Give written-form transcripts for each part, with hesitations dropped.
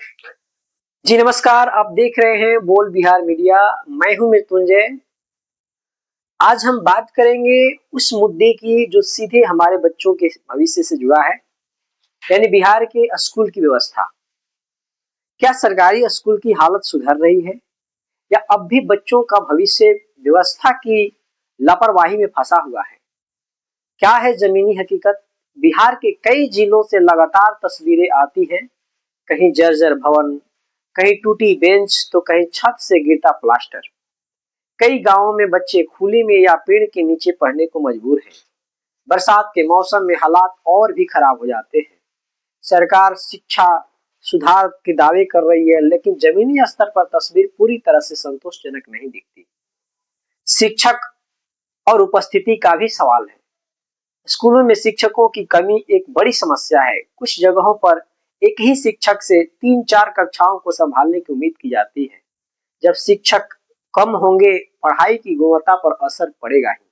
जी नमस्कार, आप देख रहे हैं बोल बिहार मीडिया। मैं हूं मृत्युंजय। आज हम बात करेंगे उस मुद्दे की जो सीधे हमारे बच्चों के भविष्य से जुड़ा है, यानी बिहार के स्कूल की व्यवस्था। क्या सरकारी स्कूल की हालत सुधर रही है या अब भी बच्चों का भविष्य व्यवस्था की लापरवाही में फंसा हुआ है? क्या है जमीनी हकीकत? बिहार के कई जिलों से लगातार तस्वीरें आती हैं, कहीं जर्जर भवन, कहीं टूटी बेंच तो कहीं छत से गिरता प्लास्टर। कई गांवों में बच्चे खुले में या पेड़ के नीचे पढ़ने को मजबूर हैं। बरसात के मौसम में हालात और भी खराब हो जाते हैं। सरकार शिक्षा सुधार के दावे कर रही है, लेकिन जमीनी स्तर पर तस्वीर पूरी तरह से संतोषजनक नहीं दिखती। शिक्षक और उपस्थिति का भी सवाल है। स्कूलों में शिक्षकों की कमी एक बड़ी समस्या है। कुछ जगहों पर एक ही शिक्षक से 3-4 कक्षाओं को संभालने की उम्मीद की जाती है। जब शिक्षक कम होंगे, पढ़ाई की गुणवत्ता पर असर पड़ेगा ही।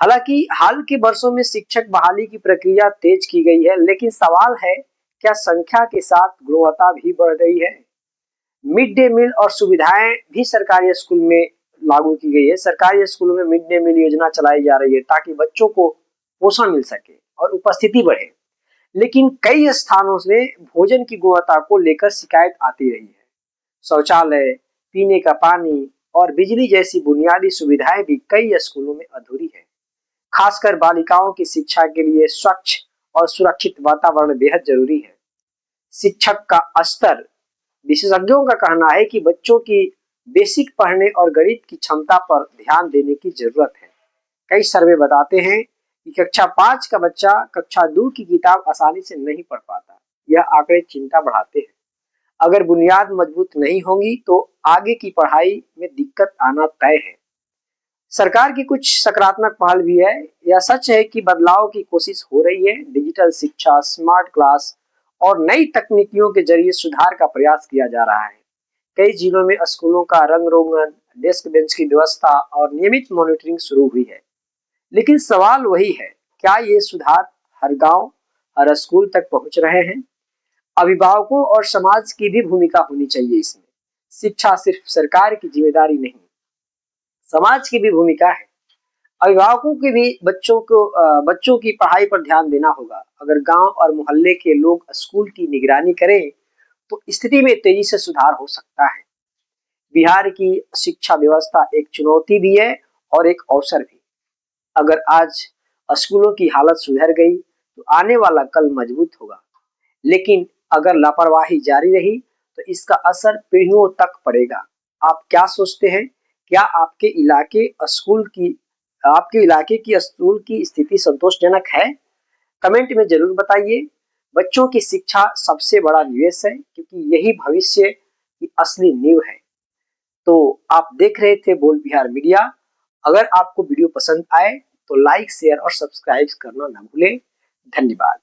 हालांकि हाल के वर्षों में शिक्षक बहाली की प्रक्रिया तेज की गई है, लेकिन सवाल है, क्या संख्या के साथ गुणवत्ता भी बढ़ रही है? मिड डे मील और सुविधाएं भी सरकारी स्कूल में लागू की गई है। सरकारी स्कूलों में मिड डे मील योजना चलाई जा रही है ताकि बच्चों को पोषण मिल सके और उपस्थिति बढ़े। लेकिन कई स्थानों से भोजन की गुणवत्ता को लेकर शिकायत आती रही है। शौचालय, पीने का पानी और बिजली जैसी बुनियादी सुविधाएं भी कई स्कूलों में अधूरी है। खासकर बालिकाओं की शिक्षा के लिए स्वच्छ और सुरक्षित वातावरण बेहद जरूरी है। शिक्षक का स्तर, विशेषज्ञों का कहना है कि बच्चों की बेसिक पढ़ने और गणित की क्षमता पर ध्यान देने की जरूरत है। कई सर्वे बताते हैं कि कक्षा 5 का बच्चा कक्षा 2 की किताब आसानी से नहीं पढ़ पाता। यह आंकड़े चिंता बढ़ाते हैं। अगर बुनियाद मजबूत नहीं होंगी तो आगे की पढ़ाई में दिक्कत आना तय है। सरकार की कुछ सकारात्मक पहल भी है। यह सच है कि बदलाव की कोशिश हो रही है। डिजिटल शिक्षा, स्मार्ट क्लास और नई तकनीकियों के जरिए सुधार का प्रयास किया जा रहा है। कई जिलों में स्कूलों का रंग रोगन, डेस्क बेंच की व्यवस्था और नियमित मॉनिटरिंग शुरू हुई है। लेकिन सवाल वही है, क्या ये सुधार हर गांव, हर स्कूल तक पहुंच रहे हैं? अभिभावकों और समाज की भी भूमिका होनी चाहिए इसमें। शिक्षा सिर्फ सरकार की जिम्मेदारी नहीं, समाज की भी भूमिका है। अभिभावकों के भी बच्चों की पढ़ाई पर ध्यान देना होगा। अगर गांव और मोहल्ले के लोग स्कूल की निगरानी करें तो स्थिति में तेजी से सुधार हो सकता है। बिहार की शिक्षा व्यवस्था एक चुनौती भी है और एक अवसर भी। अगर आज स्कूलों की हालत सुधर गई तो आने वाला कल मजबूत होगा, लेकिन अगर लापरवाही जारी रही तो इसका असर पीढ़ियों तक पड़ेगा। आप क्या सोचते हैं? क्या आपके इलाके की स्कूल की स्थिति संतोषजनक है? कमेंट में जरूर बताइए। बच्चों की शिक्षा सबसे बड़ा निवेश है, क्योंकि यही भविष्य की असली नींव है। तो आप देख रहे थे बोल बिहार मीडिया। अगर आपको वीडियो पसंद आए तो लाइक, शेयर और सब्सक्राइब करना ना भूलें। धन्यवाद।